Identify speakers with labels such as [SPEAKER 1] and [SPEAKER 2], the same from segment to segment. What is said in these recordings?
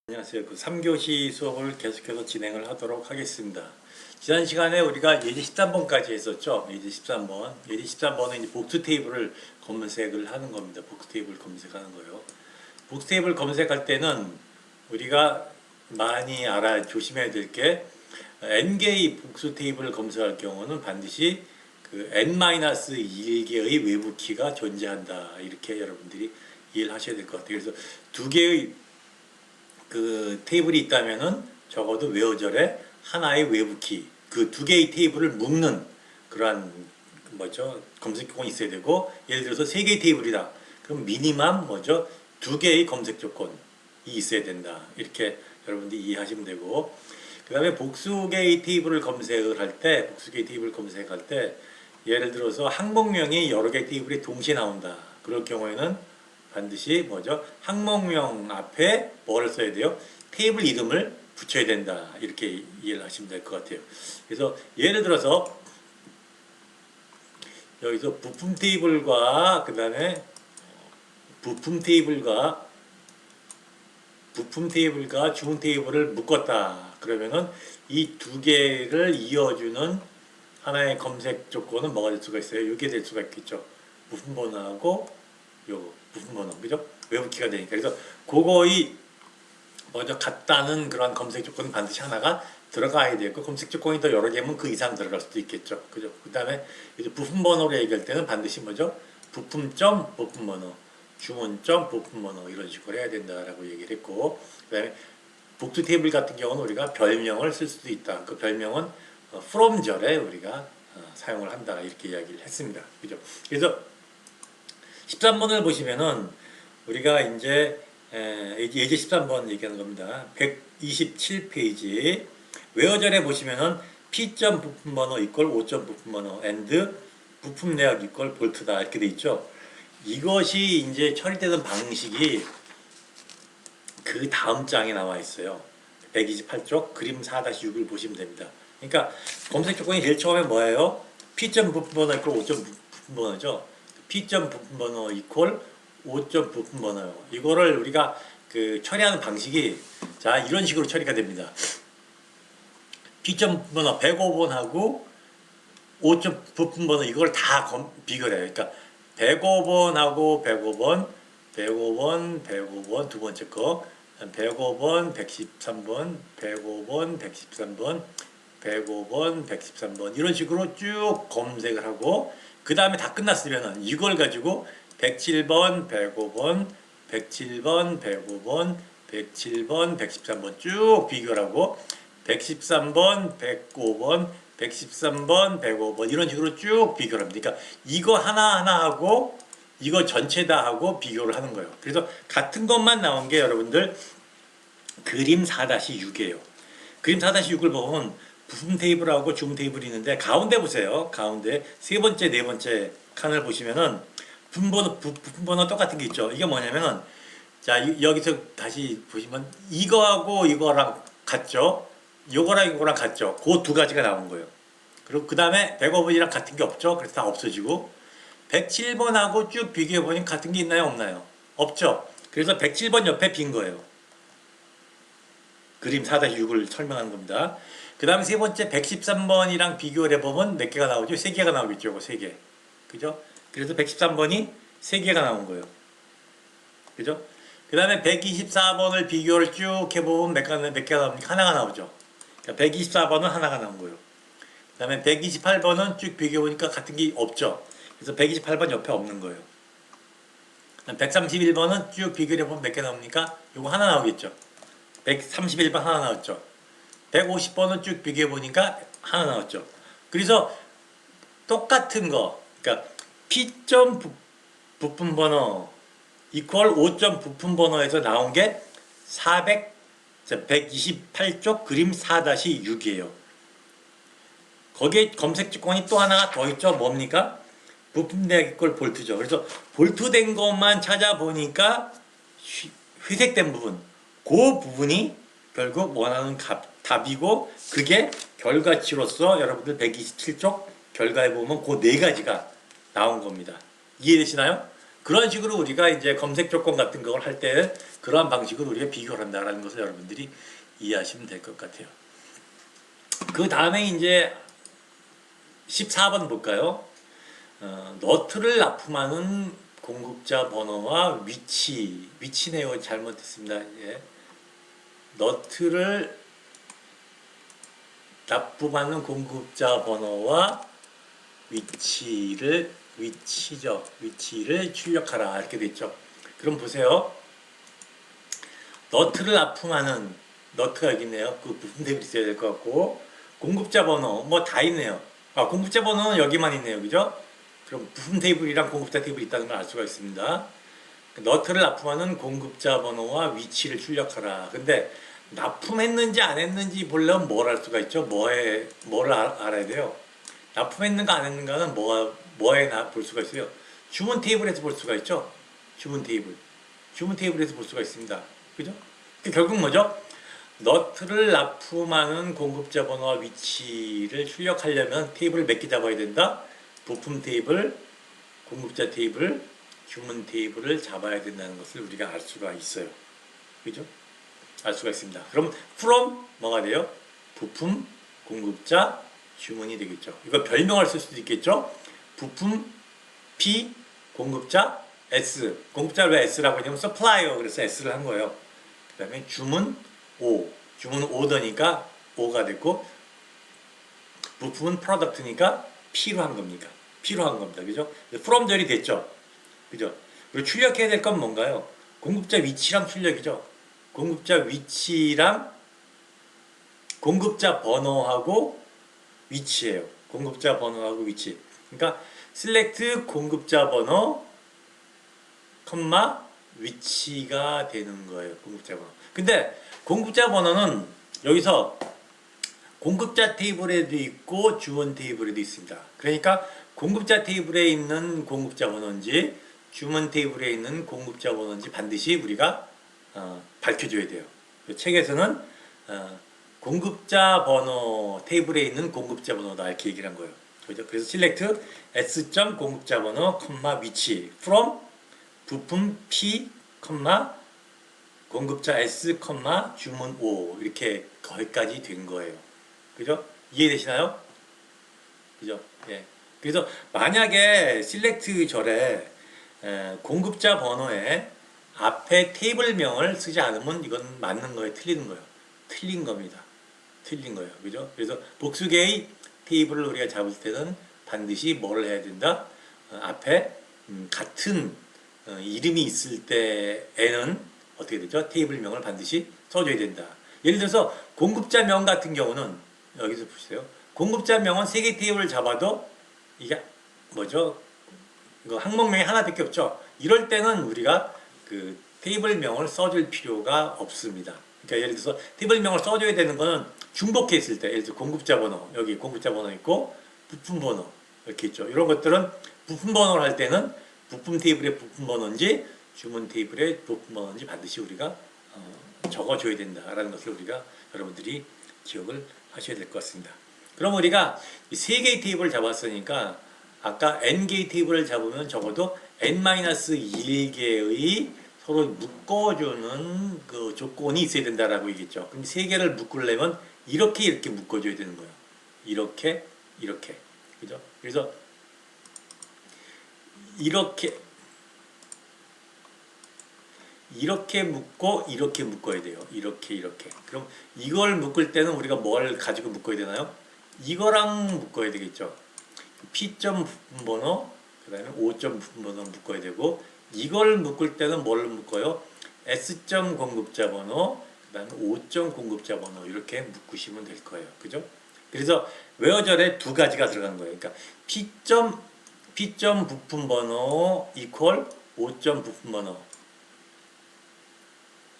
[SPEAKER 1] 안녕하세요. 3교시 수업을 계속해서 진행을 하도록 하겠습니다. 지난 시간에 우리가 예제 13번까지 했었죠. 예제 13번. 예제 13번은 이제 복수 테이블을 검색을 하는 겁니다. 복수 테이블 검색하는 거예요. 복수 테이블 검색할 때는 우리가 많이 조심해야 될 게 n개의 복수 테이블을 검색할 경우는 반드시 그 n-1개의 외부 키가 존재한다. 이렇게 여러분들이 이해를 하셔야 될 것 같아요. 그래서 두 개의 그 테이블이 있다면은 적어도 외어절에 하나의 외부 키, 그 두 개의 테이블을 묶는 그러한 검색 조건이 있어야 되고, 예를 들어서 세 개의 테이블이다. 그럼 미니멈 두 개의 검색 조건이 있어야 된다. 이렇게 여러분들이 이해하시면 되고, 그 다음에 복수개의 테이블을 검색을 할 때, 예를 들어서 항목명이 여러 개의 테이블이 동시에 나온다. 그럴 경우에는 반드시 항목명 앞에 뭐를 써야 돼요? 테이블 이름을 붙여야 된다. 이렇게 이해를 하시면 될 것 같아요. 그래서 예를 들어서 여기서 부품 테이블과 그 다음에 부품 테이블과 주문 테이블을 묶었다. 그러면은 이 두 개를 이어주는 하나의 검색 조건은 뭐가 될 수가 있어요? 이게 될 수가 있겠죠. 부품 번호하고 요 부품 번호, 그죠? 외부 키가 되니까. 그래서 그거의 같다는 그런 검색 조건은 반드시 하나가 들어가야 되고, 검색 조건이 더 여러 개면 그 이상 들어갈 수도 있겠죠. 그죠? 그 다음에 이제 부품 번호를 얘기할 때는 반드시 부품점 부품 번호, 주문점 부품 번호 이런 식으로 해야 된다라고 얘기를 했고, 그 다음에 복수 테이블 같은 경우는 우리가 별명을 쓸 수도 있다. 그 별명은 from절에 우리가 사용을 한다. 이렇게 이야기를 했습니다. 그죠? 그래서 13번을 보시면은 우리가 이제 예제 13번 얘기하는 겁니다. 127페이지 외어절에 보시면은 P점 부품번호 이퀄 5점 부품번호 and 부품 내역 이퀄 볼트다 이렇게 돼 있죠. 이것이 이제 처리되는 방식이 그 다음 장에 나와 있어요. 128쪽 그림 4-6을 보시면 됩니다. 그러니까 검색 조건이 제일 처음에 뭐예요? P점 부품번호 이퀄 5점 부품번호죠. P점 부품번호 이퀄 5점 부품번호요. 이거를 우리가 그 처리하는 방식이 자 이런 식으로 처리가 됩니다. P점 부품번호 105번하고 5점 부품번호 이걸 다 비교를 해요. 그러니까 105번하고 105번 두 번째 거 105번, 113번, 105번, 113번, 105번, 113번 이런 식으로 쭉 검색을 하고, 그 다음에 다 끝났으면 이걸 가지고 107번, 105번, 107번, 105번, 107번, 113번 쭉 비교를 하고 113번, 105번, 113번, 105번 이런 식으로 쭉 비교를 합니다. 그러니까 이거 하나하나 하고 이거 전체 다 하고 비교를 하는 거예요. 그래서 같은 것만 나온 게 여러분들 그림 4-6이에요. 그림 4-6을 보면 부품 테이블하고 주문 테이블이 있는데 가운데 보세요. 가운데 세 번째, 네 번째 칸을 보시면은 부품 번호 똑같은 게 있죠. 이게 뭐냐면은 자 여기서 다시 보시면 이거하고 이거랑 같죠. 요거랑 이거랑 같죠. 그 두 가지가 나온 거예요. 그리고 그 다음에 105번이랑 같은 게 없죠. 그래서 다 없어지고 107번하고 쭉 비교해 보니 같은 게 있나요? 없나요? 없죠. 그래서 107번 옆에 빈 거예요. 그림 4-6을 설명하는 겁니다. 그 다음에 세 번째 113번이랑 비교를 해보면 몇 개가 나오죠? 세 개가 나오겠죠. 세 개. 그죠? 그래서 113번이 세 개가 나온 거예요. 그죠? 그 다음에 124번을 비교를 쭉 해보면 몇 개가 나옵니까? 하나가 나오죠. 그러니까 124번은 하나가 나온 거예요. 그 다음에 128번은 쭉 비교해보니까 같은 게 없죠. 그래서 128번 옆에 없는 거예요. 131번은 쭉 비교를 해보면 몇 개 나옵니까? 이거 하나 나오겠죠. 131번 하나 나왔죠. 150번은 쭉 비교해보니까 하나 나왔죠. 그래서 똑같은 거, 그러니까 P점 부품번호 이퀄 5점 부품번호에서 나온 게 128쪽 그림 4-6이에요. 거기에 검색 조건이 또 하나가 더 있죠. 뭡니까? 부품 내역 이퀄 볼트죠. 그래서 볼트된 것만 찾아보니까 회색된 부분, 그 부분이 결국 원하는 답이고, 그게 결과치로서 여러분들 127쪽 결과에 보면 그 네 가지가 나온 겁니다. 이해되시나요? 그런 식으로 우리가 이제 검색 조건 같은 걸 할 때 그러한 방식으로 우리가 비교를 한다라는 것을 여러분들이 이해하시면 될 것 같아요. 그 다음에 이제 14번 볼까요? 너트를 납품하는 공급자 번호와 위치네요. 잘못했습니다. 예. 너트를 납품하는 공급자 번호와 위치를 출력하라 이렇게 됐죠. 그럼 보세요. 너트를 납품하는 너트가 여기 있네요. 그 부품 대비 있어야 될 것 같고 공급자 번호 뭐 다 있네요. 공급자 번호는 여기만 있네요. 그죠? 그럼 부품 테이블이랑 공급자 테이블이 있다는 걸 알 수가 있습니다. 너트를 납품하는 공급자 번호와 위치를 출력하라. 근데 납품했는지 안 했는지 보려면 뭘 알 수가 있죠? 뭘 알아야 돼요? 납품했는가 안 했는가는 뭐에 볼 수가 있어요? 주문 테이블에서 볼 수가 있죠? 주문 테이블에서 볼 수가 있습니다. 그죠? 결국 뭐죠? 너트를 납품하는 공급자 번호와 위치를 출력하려면 테이블을 몇 개 잡아야 된다? 부품 테이블, 공급자 테이블, 주문 테이블을 잡아야 된다는 것을 우리가 알 수가 있어요. 그죠? 알 수가 있습니다. 그럼 from 뭐가 돼요? 부품, 공급자, 주문이 되겠죠. 이거 별명을 쓸 수도 있겠죠? 부품 P, 공급자 S. 공급자를 왜 S라고 하냐면 supplier 그래서 S를 한 거예요. 그 다음에 주문 O. 주문 오더니까 O가 됐고 부품은 product니까 P로 한 겁니까? P로 한 겁니다. 그죠? from 절이 됐죠? 그죠? 그리고 출력해야 될 건 뭔가요? 공급자 위치랑 출력이죠. 공급자 위치랑 공급자 번호하고 위치예요. 공급자 번호하고 위치. 그러니까 select 공급자 번호, 위치가 되는 거예요. 공급자 번호. 근데 공급자 번호는 여기서 공급자 테이블에도 있고 주문 테이블에도 있습니다. 그러니까 공급자 테이블에 있는 공급자 번호인지 주문 테이블에 있는 공급자 번호인지 반드시 우리가 밝혀줘야 돼요. 책에서는 공급자 번호 테이블에 있는 공급자 번호다 이렇게 얘기를 한 거예요. 그죠? 그래서 select s. 공급자 번호, 위치 from 부품 p, 공급자 s, 주문 o 이렇게 거기까지 된 거예요. 그죠? 이해되시나요? 그죠? 예. 그래서 만약에 select 절에 공급자 번호에 앞에 테이블명을 쓰지 않으면 이건 맞는 거예요, 틀리는 거예요. 틀린 겁니다. 틀린 거예요. 그죠? 그래서 복수개의 테이블을 우리가 잡을 때는 반드시 뭘 해야 된다? 앞에 같은 이름이 있을 때에는 어떻게 되죠? 테이블명을 반드시 써줘야 된다. 예를 들어서 공급자명 같은 경우는 여기서 보세요. 공급자명은 3개 테이블을 잡아도 이게 뭐죠? 이거 항목명이 하나밖에 없죠. 이럴 때는 우리가 그 테이블명을 써줄 필요가 없습니다. 그러니까 예를 들어서 테이블명을 써줘야 되는 거는 중복해 있을 때, 예를 들어 공급자 번호, 여기 공급자 번호 있고 부품 번호 이렇게 있죠. 이런 것들은 부품 번호를 할 때는 부품 테이블의 부품 번호인지 주문 테이블의 부품 번호인지 반드시 우리가 적어줘야 된다라는 것을 우리가 여러분들이 기억을 하셔야 될 것 같습니다. 그럼 우리가 이 3개의 테이블을 잡았으니까 아까 n개의 테이블을 잡으면 적어도 n-1개의 서로 묶어주는 그 조건이 있어야 된다라고 얘기했죠. 근데 3개를 묶으려면 이렇게 묶어줘야 되는 거예요. 이렇게. 그죠? 그래서 이렇게 묶고 이렇게 묶어야 돼요. 이렇게. 그럼 이걸 묶을 때는 우리가 뭘 가지고 묶어야 되나요? 이거랑 묶어야 되겠죠. P점 부품 번호, 그 다음에 O점 부품 번호 묶어야 되고, 이걸 묶을 때는 뭘로 묶어요? S점 공급자 번호, 그 다음에 O점 공급자 번호 이렇게 묶으시면 될 거예요. 그죠? 그래서 웨어절에 2가지가 들어간 거예요. 그러니까 P점 부품 번호 equal O점 부품 번호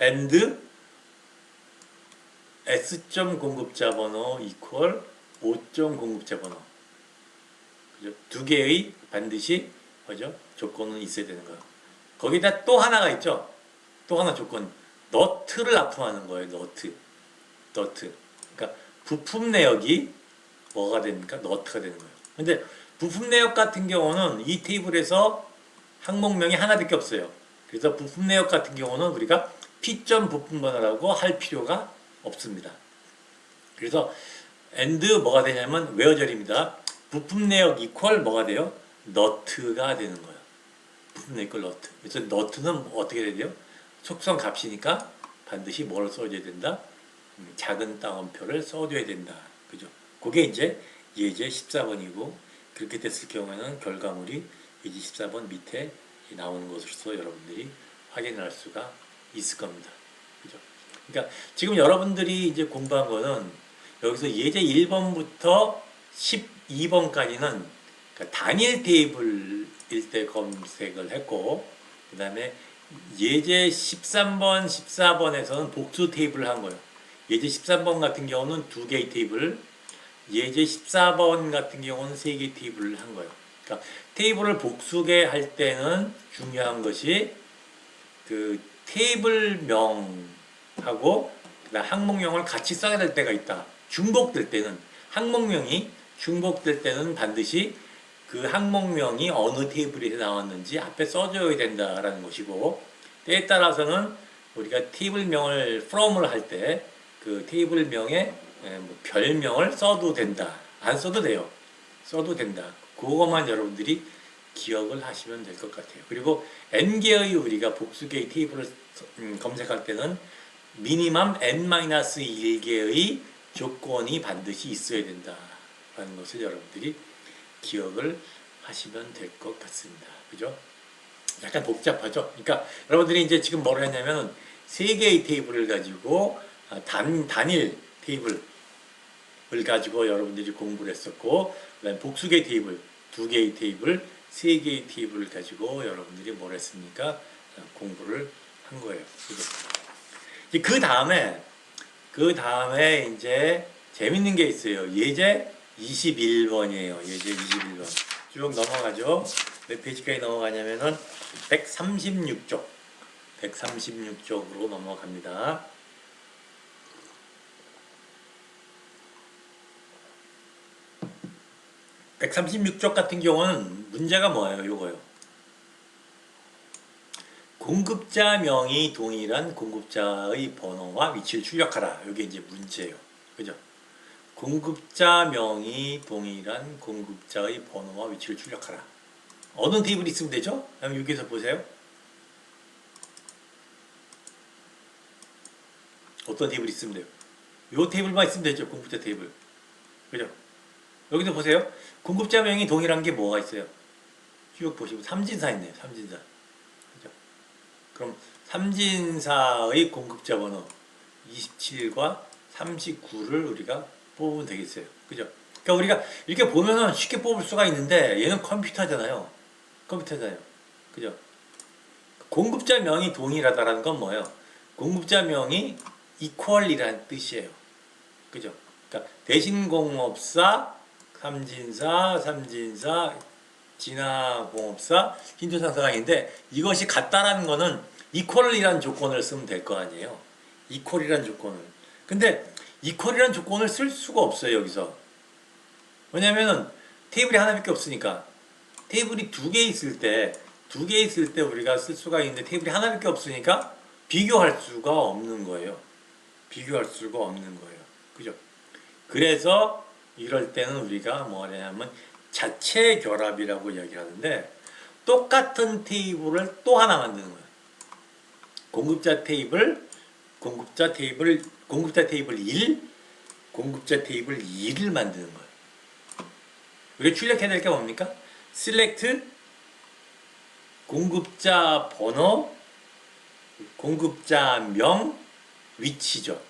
[SPEAKER 1] and S점 공급자 번호 equal O점 공급자 번호. 그죠? 2개의 반드시 뭐죠? 조건은 있어야 되는 거예요. 거기다 또 하나가 있죠. 또 하나 조건. 너트를 납품하는 거예요. 너트. 그러니까 부품 내역이 뭐가 됩니까? 너트가 되는 거예요. 근데 부품 내역 같은 경우는 이 테이블에서 항목명이 하나밖에 없어요. 그래서 부품 내역 같은 경우는 우리가 P.점 부품 번호라고 할 필요가 없습니다. 그래서 and 뭐가 되냐면 외어절입니다. 부품 내역 이퀄 뭐가 돼요? 너트가 되는 거예요. 부품 내역 이퀄 너트. 그래서 너트는 어떻게 되죠? 속성 값이니까 반드시 뭘 써줘야 된다? 작은 따옴표를 써줘야 된다. 그죠? 그게 이제 예제 14번이고 그렇게 됐을 경우에는 결과물이 예제 14번 밑에 나오는 것으로서 여러분들이 확인할 수가 있을 겁니다. 그죠? 그러니까 지금 여러분들이 이제 공부한 거는 여기서 예제 1번부터 12번까지는 단일 테이블일 때 검색을 했고 그 다음에 예제 13번, 14번에서는 복수 테이블을 한 거예요. 예제 13번 같은 경우는 2개의 테이블, 예제 14번 같은 경우는 3개의 테이블을 한 거예요. 그러니까 테이블을 복수게 할 때는 중요한 것이 그 테이블명하고 그다음 항목명을 같이 써야 될 때가 있다. 중복될 때는 항목명이 중복될 때는 반드시 그 항목명이 어느 테이블에서 나왔는지 앞에 써줘야 된다라는 것이고 때에 따라서는 우리가 테이블명을 from을 할 때 그 테이블명에 별명을 써도 된다. 안 써도 돼요. 써도 된다. 그것만 여러분들이 기억을 하시면 될 것 같아요. 그리고 n개의 우리가 복수개의 테이블을 검색할 때는 미니멈 n-1개의 조건이 반드시 있어야 된다라는 것을 여러분들이 기억을 하시면 될 것 같습니다. 그죠? 약간 복잡하죠? 그러니까 여러분들이 이제 지금 뭘 했냐면 3개의 테이블을 가지고 단일 테이블을 가지고 여러분들이 공부를 했었고 그다음에 복수개 테이블, 2개의 테이블, 3개의 테이블을 가지고 여러분들이 뭘 했습니까? 공부를 한 거예요. 그 다음에 이제 재밌는 게 있어요. 예제 21번이에요. 예제 21번. 쭉 넘어가죠. 몇 페이지까지 넘어가냐면은 136쪽. 136쪽으로 넘어갑니다. 136쪽 같은 경우는 문제가 뭐예요? 요거요. 공급자명이 동일한 공급자의 번호와 위치를 출력하라. 이게 이제 문제예요. 그죠? 공급자명이 동일한 공급자의 번호와 위치를 출력하라. 어느 테이블이 있으면 되죠? 그럼 여기서 보세요. 어떤 테이블이 있으면 돼요? 요 테이블만 있으면 되죠. 공급자 테이블. 그죠? 여기서 보세요. 공급자명이 동일한 게 뭐가 있어요? 쭉 보시면 삼진사 있네요. 삼진사. 그죠? 그럼 삼진사의 공급자 번호 27과 39를 우리가 뽑으면 되겠어요. 그죠? 그러니까 우리가 이렇게 보면은 쉽게 뽑을 수가 있는데 얘는 컴퓨터잖아요. 컴퓨터잖아요. 그죠? 공급자명이 동일하다라는 건 뭐예요? 공급자명이 equal이라는 뜻이에요. 그죠? 그러니까 대신공업사, 삼진사, 진화공업사, 신조상사가 있는데 이것이 같다라는 거는 equal이라는 조건을 쓰면 될 거 아니에요. equal이라는 조건을. 근데 equal이라는 조건을 쓸 수가 없어요, 여기서. 왜냐면은 테이블이 하나밖에 없으니까. 테이블이 두 개 있을 때 우리가 쓸 수가 있는데 테이블이 하나밖에 없으니까 비교할 수가 없는 거예요. 비교할 수가 없는 거예요. 그죠? 그래서 이럴 때는 우리가 뭐 하냐면 자체 결합이라고 이야기를 하는데 똑같은 테이블을 또 하나 만드는 거예요. 공급자 테이블 1, 공급자 테이블 2를 만드는 거예요. 우리가 출력해야 될 게 뭡니까? select 공급자 번호, 공급자명, 위치죠.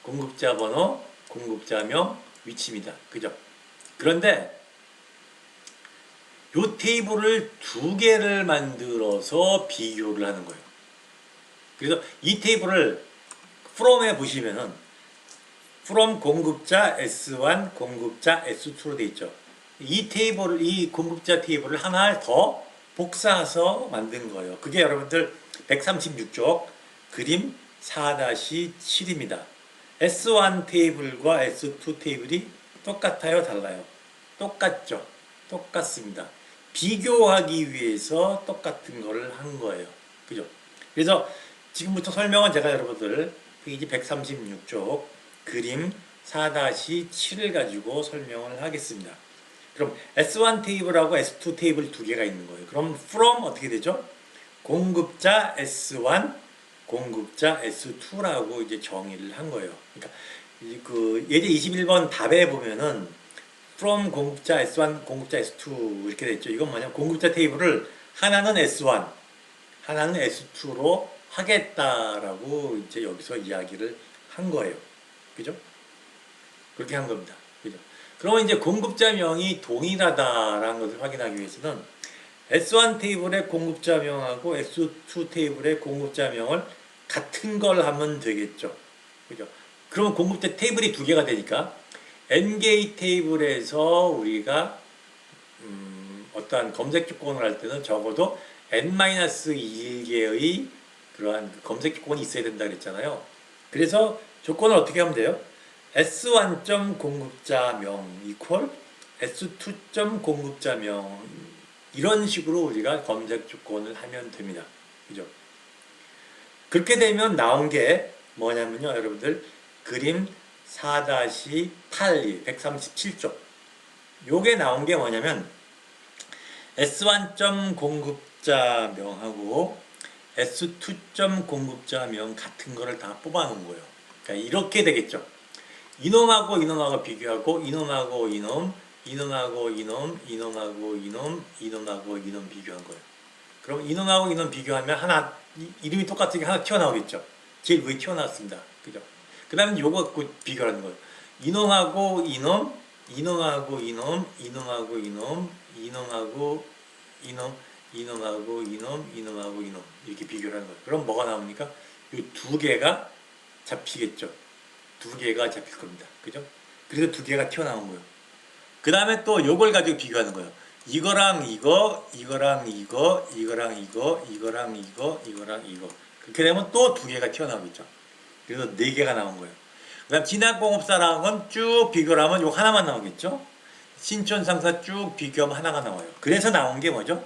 [SPEAKER 1] 공급자 번호, 공급자명, 위치입니다. 그죠? 그런데 이 테이블을 2개를 만들어서 비교를 하는 거예요. 그래서 이 테이블을 from에 보시면은 from 공급자 S1, 공급자 S2로 되어 있죠. 이 공급자 테이블을 하나 더 복사해서 만든 거예요. 그게 여러분들 136쪽 그림 4-7입니다. S1 테이블과 S2 테이블이 똑같아요? 달라요? 똑같죠? 똑같습니다. 비교하기 위해서 똑같은 거를 한 거예요. 그죠? 그래서 지금부터 설명은 제가 여러분들 페이지 136쪽 그림 4-7을 가지고 설명을 하겠습니다. 그럼 S1 테이블하고 S2 테이블 두 개가 있는 거예요. 그럼 from 어떻게 되죠? 공급자 S1, 공급자 S2라고 이제 정의를 한 거예요. 그러니까 그 예제 21번 답에 보면은 from 공급자 S1, 공급자 S2 이렇게 됐죠. 이건 뭐냐면 공급자 테이블을 하나는 S1, 하나는 S2로 하겠다라고 이제 여기서 이야기를 한 거예요. 그죠? 그렇게 한 겁니다. 그죠? 그러면 이제 공급자명이 동일하다라는 것을 확인하기 위해서는 S1 테이블의 공급자명하고 S2 테이블의 공급자명을 같은 걸 하면 되겠죠. 그죠? 그러면 공급자 테이블이 두 개가 되니까 N개의 테이블에서 우리가 어떠한 검색 조건을 할 때는 적어도 N-1개의 그러한 검색 조건이 있어야 된다 그랬잖아요. 그래서 조건을 어떻게 하면 돼요? S1점 공급자명 equal S2점 공급자명 이런 식으로 우리가 검색 조건을 하면 됩니다. 그죠? 그렇게 되면 나온 게 뭐냐면요, 여러분들 그림 4-8, 137쪽 요게 나온 게 뭐냐면 S1점 공급자명하고 S2점 공급자명 같은 거를 다 뽑아놓은 거예요. 그러니까 이렇게 되겠죠. 이놈하고 이놈하고 비교하고 이놈하고 이놈, 이놈하고 이놈, 이놈하고 이놈, 이놈하고 이놈 비교한 거예요. 그럼 이놈하고 이놈 비교하면 하나 이름이 똑같은 게 하나 튀어나오겠죠. 제일 위에 튀어나왔습니다. 그죠? 그 다음에 요거 갖고 비교하는 거예요. 이놈하고 이놈, 이놈하고 이놈, 이놈하고 이놈, 이놈하고 이놈, 이놈하고 이놈, 이놈하고 이놈 이렇게 비교를 하는 거예요. 그럼 뭐가 나옵니까? 이 두 개가 잡히겠죠. 두 개가 잡힐 겁니다. 그죠? 그래서 두 개가 튀어나온 거예요. 그 다음에 또 요걸 가지고 비교하는 거예요. 이거랑 이거, 이거랑 이거, 이거랑 이거, 이거랑 이거, 이거랑 이거. 그렇게 되면 또 두 개가 튀어나오겠죠. 그래서 네 개가 나온 거예요. 그 다음 진학공업사랑은 쭉 비교를 하면 요 하나만 나오겠죠. 신촌상사 쭉 비교하면 하나가 나와요. 그래서 나온 게 뭐죠?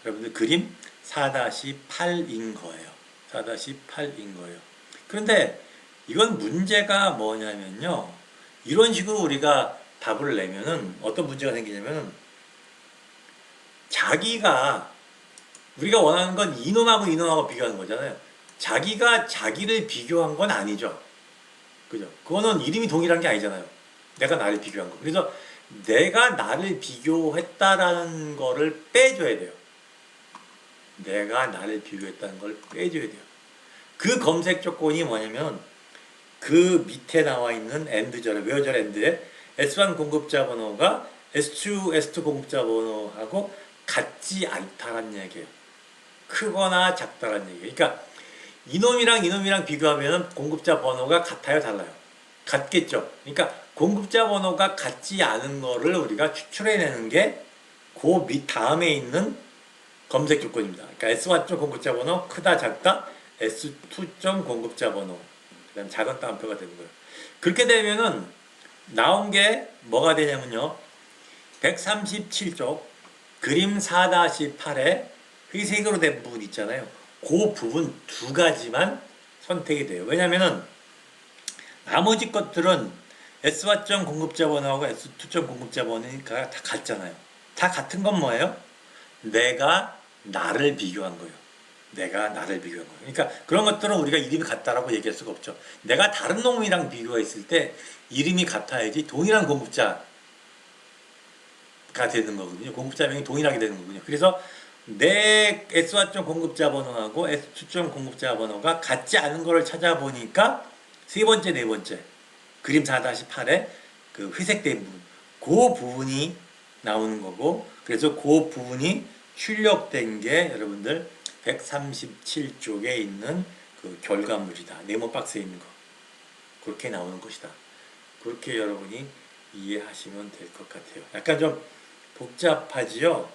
[SPEAKER 1] 여러분들 그림 4-8인 거예요. 4-8인 거예요. 그런데 이건 문제가 뭐냐면요. 이런 식으로 우리가 답을 내면은 어떤 문제가 생기냐면은 자기가 우리가 원하는 건 이놈하고 이놈하고 비교하는 거잖아요. 자기가 자기를 비교한 건 아니죠. 그죠? 그거는 이름이 동일한 게 아니잖아요. 내가 나를 비교한 거. 그래서 내가 나를 비교했다라는 거를 빼줘야 돼요. 내가 나를 비교했다는 걸 빼줘야 돼요. 그 검색 조건이 뭐냐면 그 밑에 나와 있는 AND잖아요. 외워져라 AND에 S1 공급자 번호가 S2 공급자 번호하고 같지 않다는 얘기예요. 크거나 작다는 얘기예요. 그러니까 이놈이랑 이놈이랑 비교하면 공급자 번호가 같아요, 달라요? 같겠죠. 그러니까 공급자 번호가 같지 않은 거를 우리가 추출해내는 게 그 밑 다음에 있는 검색 조건입니다. 그러니까 S1점 공급자 번호 크다 작다 S2점 공급자 번호 그다음 작은 따옴표가 되는 거예요. 그렇게 되면은 나온 게 뭐가 되냐면요. 137쪽 그림 4-8에 회색으로 된 부분 있잖아요. 그 부분 두 가지만 선택이 돼요. 왜냐면은 나머지 것들은 S1점 공급자 번호하고 S2점 공급자 번호가 다 같잖아요. 다 같은 건 뭐예요? 내가 나를 비교한 거예요. 내가 나를 비교한 거예요. 그러니까 그런 것들은 우리가 이름이 같다라고 얘기할 수가 없죠. 내가 다른 놈이랑 비교했을 때 이름이 같아야지 동일한 공급자가 되는 거거든요. 공급자명이 동일하게 되는 거거든요. 그래서 내 S1점 공급자 번호하고 S2점 공급자 번호가 같지 않은 거를 찾아보니까 세 번째, 네 번째 그림 4-8에 그 회색된 부분 그 부분이 나오는 거고 그래서 그 부분이 출력된 게 여러분들 137쪽에 있는 그 결과물이다. 네모 박스에 있는 거. 그렇게 나오는 것이다. 그렇게 여러분이 이해하시면 될 것 같아요. 약간 좀 복잡하지요?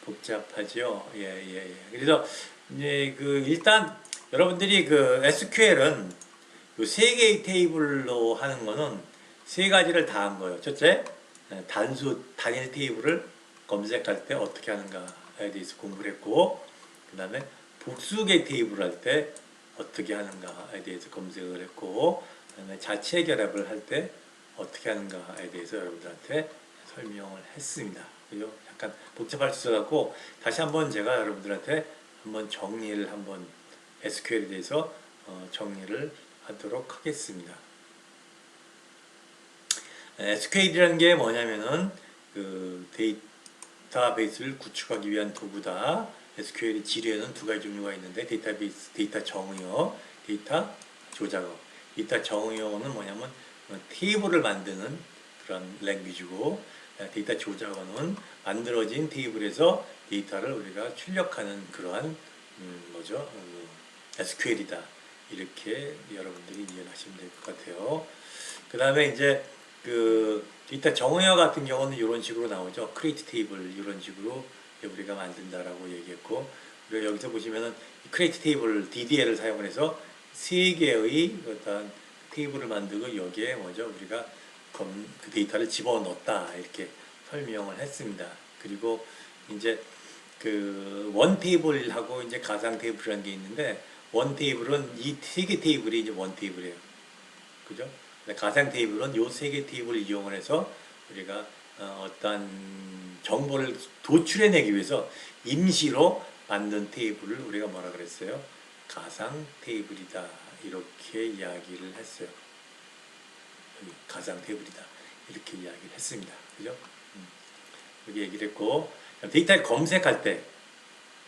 [SPEAKER 1] 복잡하지요? 예. 그래서 이제 그 일단 여러분들이 그 SQL은 요 세 개의 테이블로 하는 거는 세 가지를 다 한 거예요. 첫째, 단수 단일 테이블을 검색할 때 어떻게 하는가에 대해서 공부를 했고, 그 다음에 복수개 테이블을 할 때 어떻게 하는가에 대해서 검색을 했고, 그 다음에 자체 결합을 할 때 어떻게 하는가에 대해서 여러분들한테 설명을 했습니다. 그죠? 약간 복잡할 수 있어갖고 다시 한번 제가 여러분들한테 한번 정리를 한번 SQL에 대해서 정리를 하도록 하겠습니다. SQL이라는 게 뭐냐면은 그 데이터베이스를 구축하기 위한 도구다. SQL 지류에는 두 가지 종류가 있는데 데이터베이스, 데이터 정의어, 데이터 조작어. 데이터 정의어는 뭐냐면 테이블을 만드는 그런 랭귀지고, 데이터 조작어는 만들어진 테이블에서 데이터를 우리가 출력하는 그러한 뭐죠? SQL이다. 이렇게 여러분들이 이해하시면 될 것 같아요. 그 다음에 이제 그 데이터 정의어 같은 경우는 이런 식으로 나오죠. create table 이런 식으로 우리가 만든다라고 얘기했고, 그리고 여기서 보시면은 create table DDL을 사용을 해서 세 개의 어떤 테이블을 만들고 여기에 뭐죠? 우리가 그 데이터를 집어넣었다 이렇게 설명을 했습니다. 그리고 이제 그 원 테이블하고 이제 가상 테이블이라는 게 있는데, 원 테이블은 이 세 개 테이블이 이제 원 테이블이에요. 그죠? 가상 테이블은 요 세 개 테이블을 이용을 해서 우리가 어떤 정보를 도출해내기 위해서 임시로 만든 테이블을 우리가 뭐라 그랬어요? 가상 테이블이다. 이렇게 이야기를 했어요. 여기 가상 테이블이다. 이렇게 이야기를 했습니다. 그죠? 여기 얘기를 했고, 데이터를 검색할 때,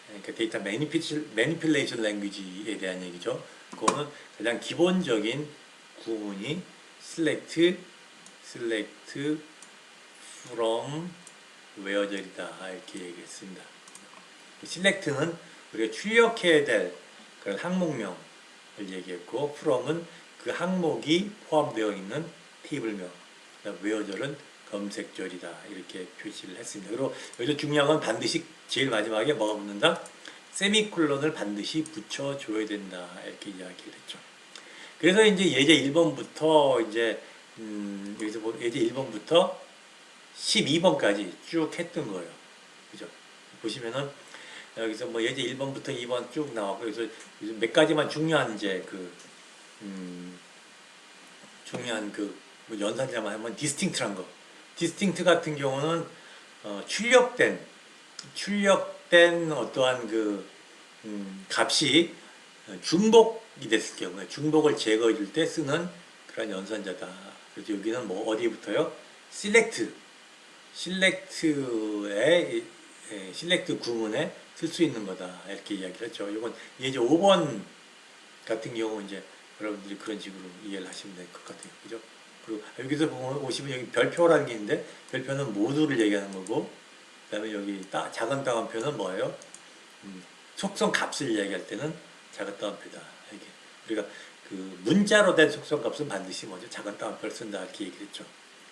[SPEAKER 1] 그러니까 데이터 매니플레이션 랭귀지에 대한 얘기죠. 그거는 가장 기본적인 구문이 select from where이다 이렇게 얘기했습니다. select는 우리가 출력해야 될 그런 항목명을 얘기했고, from은 그 항목이 포함되어 있는 테이블명, where절은 검색절이다 이렇게 표시를 했습니다. 그리고 여기서 중요한 건 반드시 제일 마지막에 뭐가 붙는다? 세미콜론을 반드시 붙여줘야 된다 이렇게 이야기를 했죠. 그래서 이제 예제 1번부터 이제 여기서 예제 1번부터 12번까지 쭉 했던 거예요. 그죠? 보시면은 여기서 뭐 예제 1번부터 2번 쭉 나왔고, 그래서 몇 가지만 중요한 이제 중요한 뭐 연산자만 하면 디스팅트란 거. 디스팅트 같은 경우는 출력된 어떠한 값이 중복이 됐을 경우에 중복을 제거해 줄 때 쓰는 그런 연산자다. 그래서 여기는 뭐 어디부터요? select 구문에 쓸 수 있는 거다 이렇게 이야기를 했죠. 이건 예제 5번 같은 경우 이제 여러분들이 그런 식으로 이해를 하시면 될 것 같아요. 그죠? 그리고 여기서 보시면 여기 별표라는 게 있는데, 별표는 모두를 얘기하는 거고, 그 다음에 여기 작은 따옴표는 뭐예요? 속성 값을 얘기할 때는 작은 따옴표다. 이게 우리가 그 문자로 된 속성 값은 반드시 뭐죠? 작은 따옴표를 쓴다 이렇게 얘기를 했죠.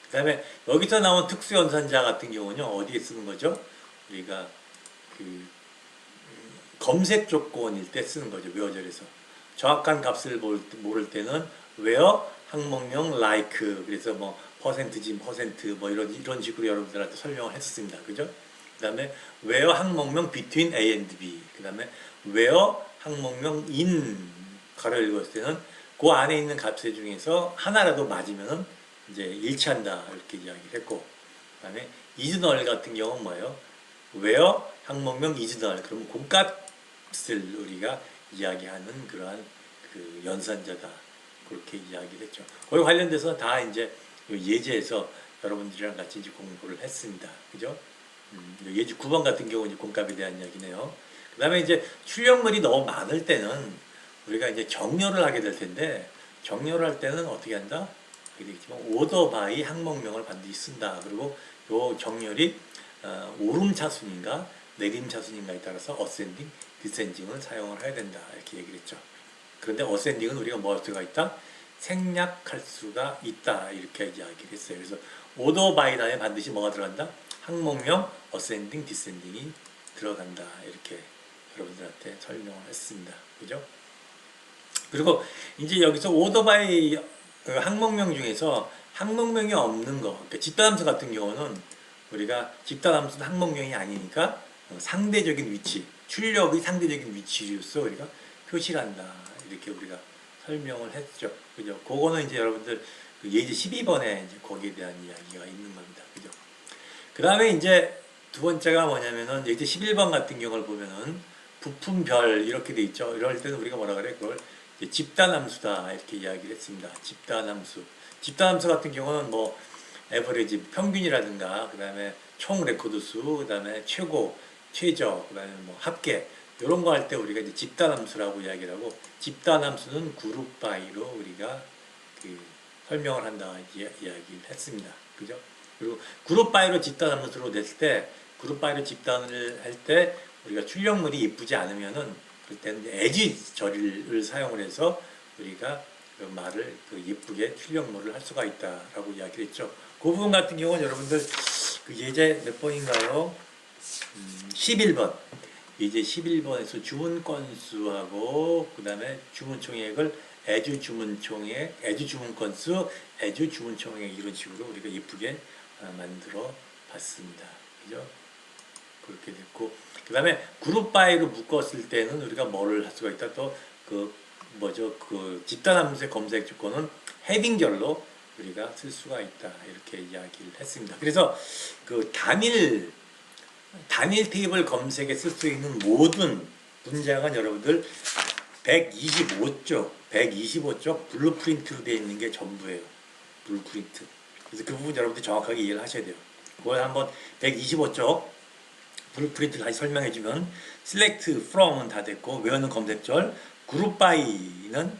[SPEAKER 1] 그 다음에 여기서 나온 특수 연산자 같은 경우는 어디에 쓰는 거죠? 우리가 검색 조건일 때 쓰는 거죠. where절에서 정확한 값을 모를 때는 where 항목명 like, 그래서 뭐 퍼센트지 퍼센트 뭐 이런 식으로 여러분들한테 설명을 했었습니다. 그죠? 그 다음에 where 항목명 between A and B, 그 다음에 where 항목명 in 가로 읽었을 때는 그 안에 있는 값들 중에서 하나라도 맞으면은 이제 일치한다 이렇게 이야기를 했고, 그 다음에 is null 같은 경우는 뭐예요? where 항목명 is null, 그러면 값을 우리가 이야기하는 그러한 연산자다 그렇게 이야기를 했죠. 거기 관련돼서 다 이제 예제에서 여러분들이랑 같이 이제 공부를 했습니다. 그죠? 예제 9번 같은 경우 이제 공값에 대한 이야기네요. 그 다음에 이제 출력물이 너무 많을 때는 우리가 이제 정렬을 하게 될 텐데, 정렬을 할 때는 어떻게 한다? 여기 되겠지만 오더 바이 항목명을 반드시 쓴다. 그리고 요 정렬이 오름 차순인가 내림 차순인가에 따라서 어센딩, 디센딩을 사용을 해야 된다 이렇게 얘기를 했죠. 그런데 어센딩은 우리가 뭐 할 수가 있다? 생략할 수가 있다 이렇게 이야기를 했어요. 그래서 오더 바이 다음에 반드시 뭐가 들어간다? 항목명 어센딩, 디센딩이 들어간다 이렇게 여러분들한테 설명을 했습니다. 그죠? 그리고 이제 여기서 오더 바이 항목명 중에서 항목명이 없는 거, 그러니까 집단함수 같은 경우는 우리가 집단함수는 항목명이 아니니까 상대적인 위치, 출력의 상대적인 위치로서 우리가 표시를 한다. 이렇게 우리가 설명을 했죠. 그죠? 그거는 이제 여러분들 그 예제 12번에 이제 거기에 대한 이야기가 있는 겁니다. 그죠? 그 다음에 이제 두 번째가 뭐냐면은 예제 11번 같은 경우를 보면은 부품별 이렇게 돼 있죠. 이럴 때는 우리가 뭐라 그래? 그걸 이제 집단함수다. 이렇게 이야기를 했습니다. 집단함수. 집단함수 같은 경우는 뭐 에버리지 평균이라든가 그 다음에 총 레코드 수, 그 다음에 최고, 최저, 그 다음에 뭐 합계 이런 거 할 때 우리가 이제 집단함수라고 이야기를 하고 집단함수는 그룹 바이로 우리가 그 설명을 한다 이야기를 했습니다. 그죠? 그리고 그룹 바이로 집단함수로 냈을 때 그룹 바이로 집단을 할 때 우리가 출력물이 이쁘지 않으면은 그럴 때는 에지 처리를 사용을 해서 우리가 그 말을 그 예쁘게 출력물을 할 수가 있다라고 이야기를 했죠. 그 부분 같은 경우는 여러분들 그 예제 몇 번인가요? 11번. 예제 11번에서 주문 건수하고 그 다음에 주문 총액을 애주 주문 총액, 애주 주문 건수, 애주 주문 총액 이런 식으로 우리가 예쁘게 만들어 봤습니다. 그죠? 그렇게 됐고 그 다음에 그룹 바이로 묶었을 때는 우리가 뭐를 할 수가 있다. 또 그 뭐죠? 그 집단함수의 검색 조건은 헤딩별로 우리가 쓸 수가 있다. 이렇게 이야기를 했습니다. 그래서 그 단일 테이블 검색에 쓸 수 있는 모든 문장은 여러분들 125쪽 블루프린트로 되어 있는 게 전부예요. 블루프린트. 그래서 그 부분 여러분들 정확하게 이해를 하셔야 돼요. 그걸 한번 125쪽 블루프린트를 다시 설명해 주면 select from은 다 됐고 외우는 검색절 그룹 by는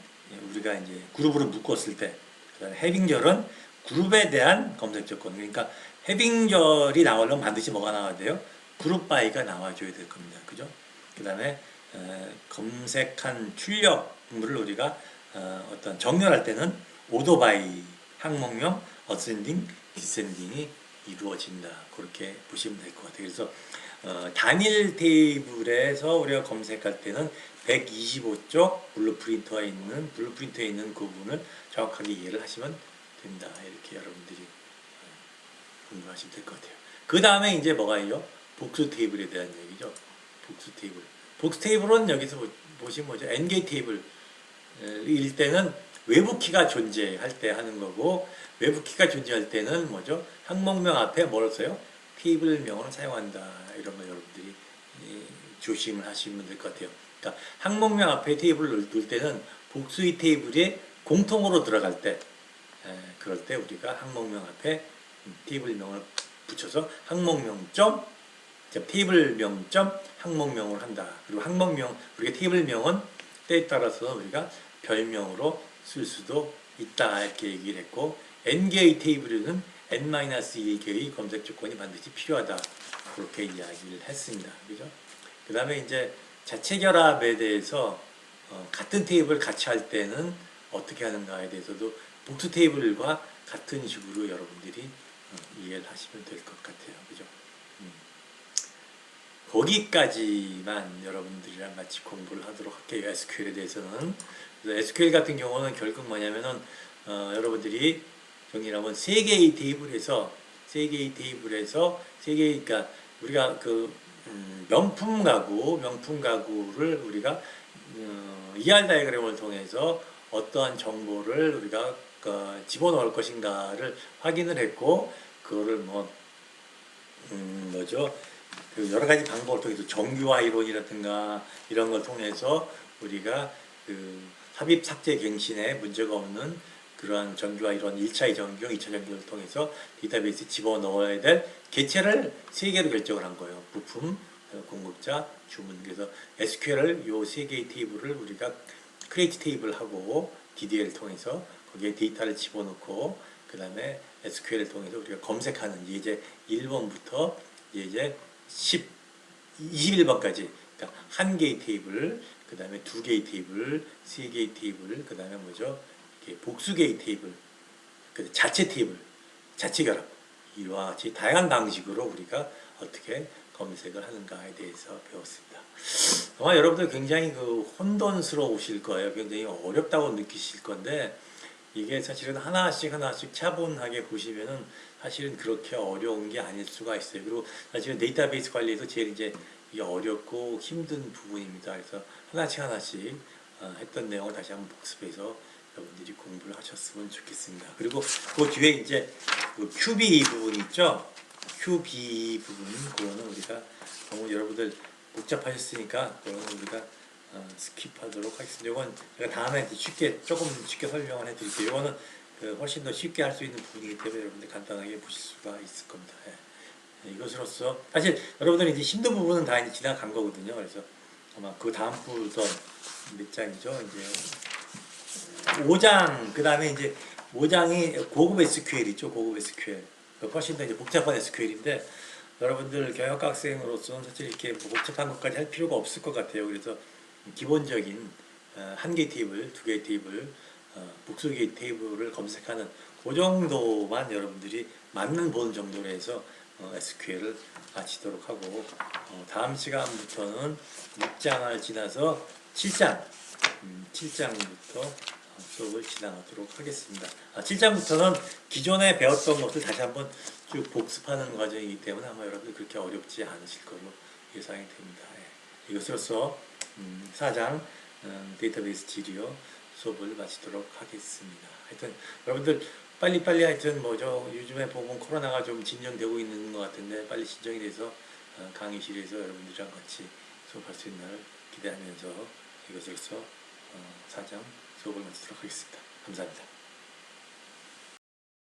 [SPEAKER 1] 우리가 이제 그룹으로 묶었을 때 그다음에 해빙절은 그룹에 대한 검색 조건 그러니까 해빙절이 나오려면 반드시 뭐가 나와야 돼요? 그룹 by가 나와줘야 될 겁니다. 그죠? 그 다음에 검색한 출력물을 우리가 어떤 정렬할 때는 오더 바이 항목명 어센딩, 디센딩이 이루어진다. 그렇게 보시면 될 것 같아요. 그래서 단일 테이블에서 우리가 검색할 때는 125쪽 블루프린트에 있는 그 부분을 정확하게 이해를 하시면 된다. 이렇게 여러분들이 공부하시면 될 것 같아요. 그 다음에 이제 뭐가 있죠? 복수 테이블에 대한 얘기죠. 복수 테이블. 복수 테이블은 여기서 보시면 뭐죠? NG 테이블일 때는 외부 키가 존재할 때 하는 거고 외부 키가 존재할 때는 뭐죠? 항목명 앞에 뭐를 써요? 테이블명을 사용한다. 이런 거 여러분들이 조심을 하시면 될 것 같아요. 그러니까 항목명 앞에 테이블을 넣을 때는 복수의 테이블이 공통으로 들어갈 때 그럴 때 우리가 항목명 앞에 테이블명을 붙여서 항목명 점 테이블명 점 항목명을 한다. 그리고 항목명 우리가 테이블명은 때에 따라서 우리가 별명으로 쓸 수도 있다. 이렇게 얘기를 했고 n개의 테이블에는 n-1개의 검색 조건이 반드시 필요하다. 그렇게 이야기를 했습니다. 그죠? 그 다음에 이제 자체 결합에 대해서 같은 테이블 같이 할 때는 어떻게 하는가에 대해서도 복수 테이블과 같은 식으로 여러분들이 이해를 하시면 될 것 같아요. 그죠? 거기까지만 여러분들이랑 같이 공부를 하도록 할게요. SQL에 대해서는. 그래서 SQL 같은 경우는 결국 뭐냐면은 여러분들이 정리하면 세 개의 테이블에서 그러니까 우리가 그 명품 가구를 우리가 ER 다이그램을 통해서 어떠한 정보를 우리가 집어넣을 것인가를 확인을 했고 그거를 뭐죠? 그 여러 가지 방법을 통해서 정규화 이론이라든가 이런 걸 통해서 우리가 그 삽입 삭제 갱신에 문제가 없는 그러한 정규화 이론 1차 정규, 2차 정규를 통해서 데이터베이스에 집어넣어야 될 개체를 3개로 결정을 한 거예요. 부품, 공급자, 주문. 그래서 SQL을 요 3개의 테이블을 우리가 크리에이트 테이블하고 DDL을 통해서 거기에 데이터를 집어넣고 그 다음에 SQL을 통해서 우리가 검색하는 예제 1번부터 예제 21번까지 그러니까 한 개의 테이블, 그 다음에 두 개의 테이블, 세 개의 테이블, 그 다음에 뭐죠? 복수 개의 테이블, 그 자체 테이블, 자체 결합 이와 같이 다양한 방식으로 우리가 어떻게 검색을 하는가에 대해서 배웠습니다. 아마 여러분들 굉장히 그 혼돈스러우실 거예요. 굉장히 어렵다고 느끼실 건데 이게 사실은 하나씩 하나씩 차분하게 보시면은 사실은 그렇게 어려운 게 아닐 수가 있어요. 그리고 사실은 데이터베이스 관리에서 제일 이제 이게 어렵고 힘든 부분입니다. 그래서 하나씩 하나씩 했던 내용을 다시 한번 복습해서 여러분들이 공부를 하셨으면 좋겠습니다. 그리고 그 뒤에 이제 그 QB 부분 있죠? QB 부분, 그거는 우리가 너무 여러분들 복잡하셨으니까 그거는 우리가 스킵하도록 하겠습니다. 이건 제가 다음에 쉽게 조금 쉽게 설명을 해드릴게요. 이거는 훨씬 더 쉽게 할 수 있는 부분이기 때문에 여러분들 간단하게 보실 수가 있을 겁니다. 예. 이것으로서 사실 여러분들이 이제 힘든 부분은 다 이제 지나간 거거든요. 그래서 아마 그 다음 부분 몇 장이죠? 이제 5장, 그 다음에 이제 5장이 고급 SQL이죠. 고급 SQL. 훨씬 더 이제 복잡한 SQL인데 여러분들 경영학과 학생으로서는 사실 이렇게 뭐 복잡한 것까지 할 필요가 없을 것 같아요. 그래서 기본적인 한 개의 테이블, 두 개의 테이블, 복수기 테이블을 검색하는 그 정도만 여러분들이 맞는 보는 정도로 해서 SQL을 마치도록 하고 다음 시간부터는 6장을 지나서 7장, 7장부터 수업을 진행하도록 하겠습니다. 7장부터는 기존에 배웠던 것을 다시 한번 쭉 복습하는 과정이기 때문에 아마 여러분들 그렇게 어렵지 않으실 거로 예상이 됩니다. 예. 이것으로서 4장 데이터베이스 지리어 수업을 마치도록 하겠습니다. 하여튼 여러분들 빨리빨리 하여튼 뭐죠, 요즘에 보면 코로나가 좀 진정되고 있는 것 같은데 빨리 진정이 돼서 강의실에서 여러분들이랑 같이 수업할 수 있는 날 기대하면서 이것으로서 4장 수업을 마치도록 하겠습니다. 감사합니다.